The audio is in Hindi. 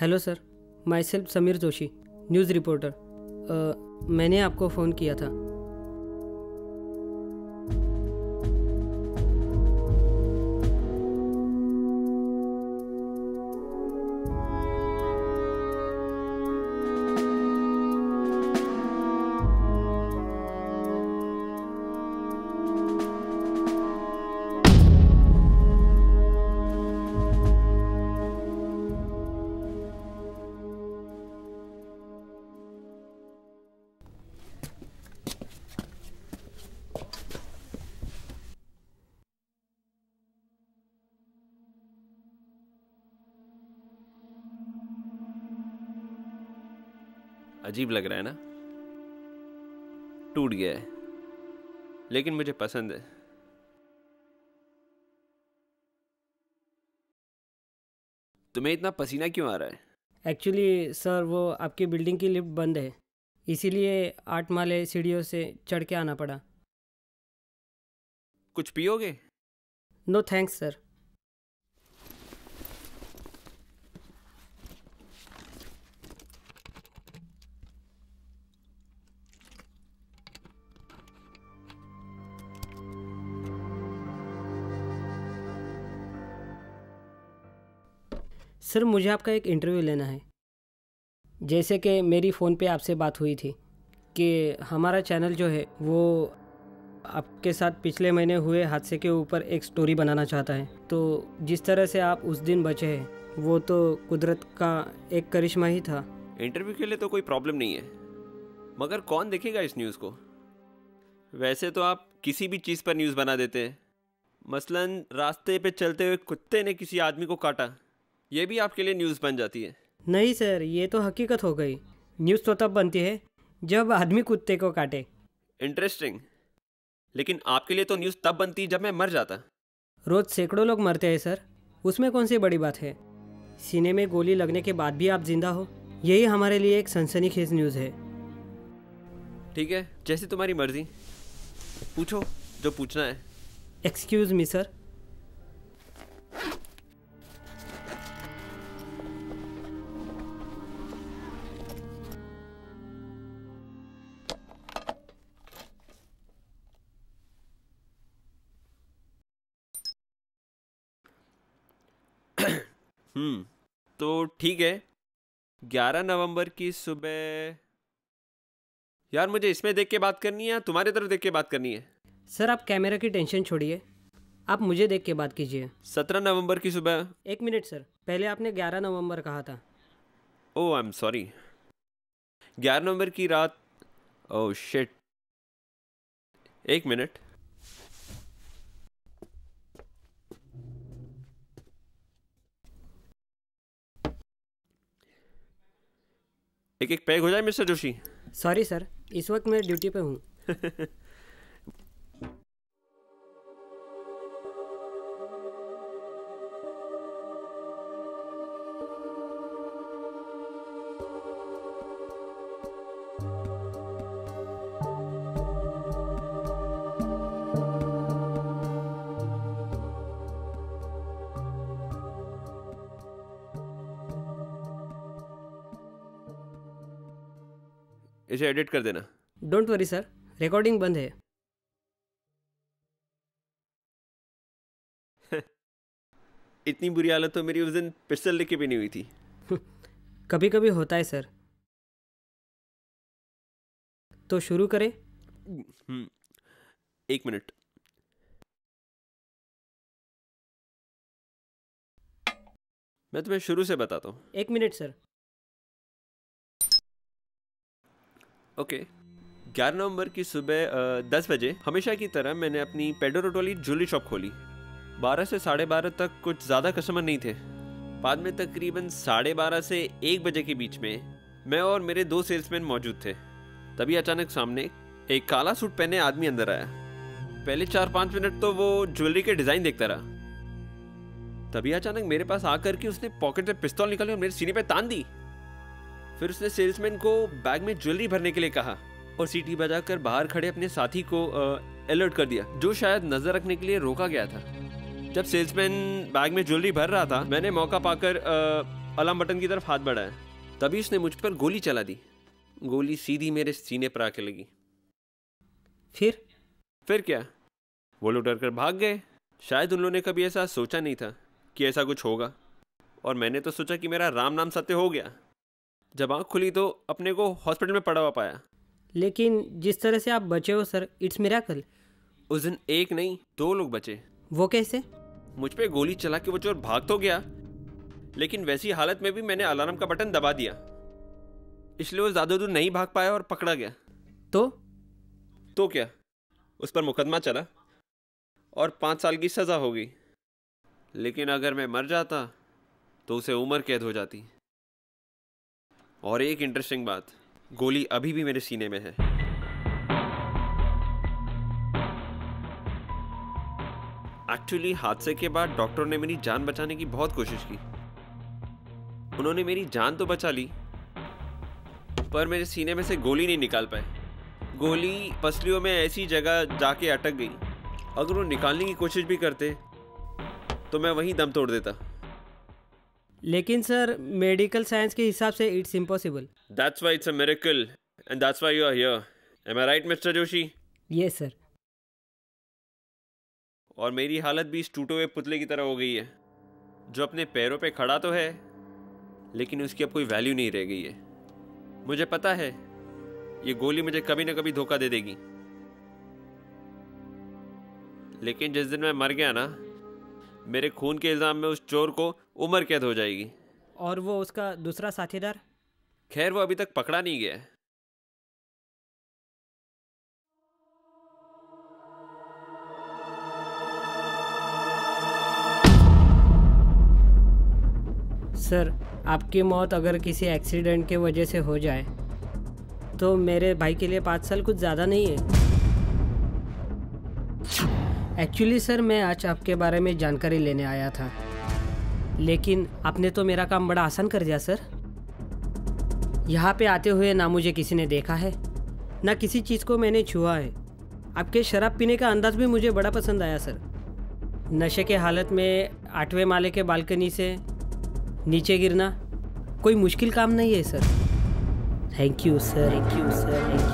Hello sir, my self Sameer Joshi, news reporter. मैंने आपको फ़ोन किया था। अजीब लग रहा है ना? टूट गया है, लेकिन मुझे पसंद है। तुम्हें इतना पसीना क्यों आ रहा है? एक्चुअली सर, वो आपकी बिल्डिंग की लिफ्ट बंद है, इसीलिए 8 माले सीढ़ियों से चढ़ के आना पड़ा। कुछ पियोगे? No thanks sir. सर, मुझे आपका एक इंटरव्यू लेना है। जैसे कि मेरी फ़ोन पे आपसे बात हुई थी कि हमारा चैनल जो है वो आपके साथ पिछले महीने हुए हादसे के ऊपर एक स्टोरी बनाना चाहता है। तो जिस तरह से आप उस दिन बचे हैं वो तो कुदरत का एक करिश्मा ही था। इंटरव्यू के लिए तो कोई प्रॉब्लम नहीं है, मगर कौन देखेगा इस न्यूज़ को? वैसे तो आप किसी भी चीज़ पर न्यूज़ बना देते हैं। मसलन रास्ते पे चलते हुए कुत्ते ने किसी आदमी को काटा, ये भी आपके लिए न्यूज़ बन जाती है। नहीं सर, ये तो हकीकत हो गई। न्यूज़ तो तब बनती है जब आदमी कुत्ते को काटे। इंटरेस्टिंग। लेकिन आपके लिए तो न्यूज़ तब बनती जब मैं मर जाता। रोज़ सैकड़ों लोग मरते हैं सर, उसमें कौन सी बड़ी बात है। सीने में गोली लगने के बाद भी आप जिंदा हो, यही हमारे लिए एक सनसनीखेज न्यूज़ है। ठीक है, जैसे तुम्हारी मर्जी, पूछो जो पूछना है। Excuse me sir. तो ठीक है, 11 नवंबर की सुबह। यार, मुझे इसमें देख के बात करनी है या तुम्हारी तरफ देख के बात करनी है? सर, आप कैमरा की टेंशन छोड़िए, आप मुझे देख के बात कीजिए। 17 नवंबर की सुबह। एक मिनट सर, पहले आपने 11 नवंबर कहा था। ओह, आई एम सॉरी। 11 नवंबर की रात। ओह शिट, एक मिनट। एक पैग हो जाए मिस्टर जोशी। सॉरी सर, इस वक्त मैं ड्यूटी पे हूँ। इसे एडिट कर देना। डोंट वरी सर, रिकॉर्डिंग बंद है। इतनी बुरी हालत तो मेरी उस दिन पिस्टल लेके भी नहीं हुई थी। कभी कभी होता है सर। तो शुरू करें? एक मिनट। मैं तुम्हें शुरू से बताता हूँ। एक मिनट सर। ओके। 11 नवंबर की सुबह 10 बजे हमेशा की तरह मैंने अपनी पेडोरोट वाली ज्वेलरी शॉप खोली। 12 से 12:30 तक कुछ ज़्यादा कस्टमर नहीं थे। बाद में तकरीबन 12:30 से 1 बजे के बीच में मैं और मेरे 2 सेल्समैन मौजूद थे। तभी अचानक सामने एक काला सूट पहने आदमी अंदर आया। पहले 4-5 मिनट तो वो ज्वेलरी के डिज़ाइन देखता रहा। तभी अचानक मेरे पास आकर के उसने पॉकेट से पिस्तौल निकाली और मेरे सीने पे तान दी। फिर उसने सेल्समैन को बैग में ज्वेलरी भरने के लिए कहा और सीटी बजाकर बाहर खड़े अपने साथी को अलर्ट कर दिया, जो शायद नजर रखने के लिए रोका गया था। जब सेल्समैन बैग में ज्वेलरी भर रहा था, मैंने मौका पाकर अलार्म बटन की तरफ हाथ बढ़ाया, तभी उसने मुझ पर गोली चला दी। गोली सीधी मेरे सीने पर आके लगी। फिर क्या, वो लोग डर कर भाग गए। शायद उन लोगों ने कभी ऐसा सोचा नहीं था कि ऐसा कुछ होगा, और मैंने तो सोचा कि मेरा राम नाम सत्य हो गया। जब आँख खुली तो अपने को हॉस्पिटल में पड़ा हुआ पाया। लेकिन जिस तरह से आप बचे हो सर, इट्स मिरेकल। उस दिन एक नहीं 2 लोग बचे। वो कैसे? मुझ पे गोली चला के वो चोर भाग तो गया, लेकिन वैसी हालत में भी मैंने अलार्म का बटन दबा दिया, इसलिए वो ज़्यादा दूर नहीं भाग पाया और पकड़ा गया। तो क्या, उस पर मुकदमा चला और 5 साल की सज़ा हो गई। लेकिन अगर मैं मर जाता तो उसे उम्र कैद हो जाती। और एक इंटरेस्टिंग बात, गोली अभी भी मेरे सीने में है। एक्चुअली हादसे के बाद डॉक्टर ने मेरी जान बचाने की बहुत कोशिश की। उन्होंने मेरी जान तो बचा ली, पर मेरे सीने में से गोली नहीं निकाल पाए। गोली पसलियों में ऐसी जगह जाके अटक गई, अगर वो निकालने की कोशिश भी करते तो मैं वहीं दम तोड़ देता। लेकिन सर, मेडिकल साइंस के हिसाब से it's impossible. That's why it's a miracle and that's why you are here. Am I right, Mr. Joshi? Yes sir. और मेरी हालत भी इस टूटे हुए पुतले की तरह हो गई है, जो अपने पैरों पे खड़ा तो है, लेकिन उसकी अब कोई वैल्यू नहीं रह गई है। मुझे पता है ये गोली मुझे कभी ना कभी धोखा दे देगी, लेकिन जिस दिन मैं मर गया ना, मेरे खून के इल्जाम में उस चोर को उम्र कैद हो जाएगी। और वो उसका दूसरा साथीदार? खैर, वो अभी तक पकड़ा नहीं गया है। सर, आपकी मौत अगर किसी एक्सीडेंट के वजह से हो जाए तो मेरे भाई के लिए 5 साल कुछ ज़्यादा नहीं है। एक्चुअली सर, मैं आज आपके बारे में जानकारी लेने आया था, लेकिन आपने तो मेरा काम बड़ा आसान कर दिया सर। यहाँ पे आते हुए ना मुझे किसी ने देखा है, ना किसी चीज़ को मैंने छुआ है। आपके शराब पीने का अंदाज भी मुझे बड़ा पसंद आया सर। नशे के हालत में 8वें माले के बालकनी से नीचे गिरना कोई मुश्किल काम नहीं है sir. Thank you sir, thank you sir, thank you.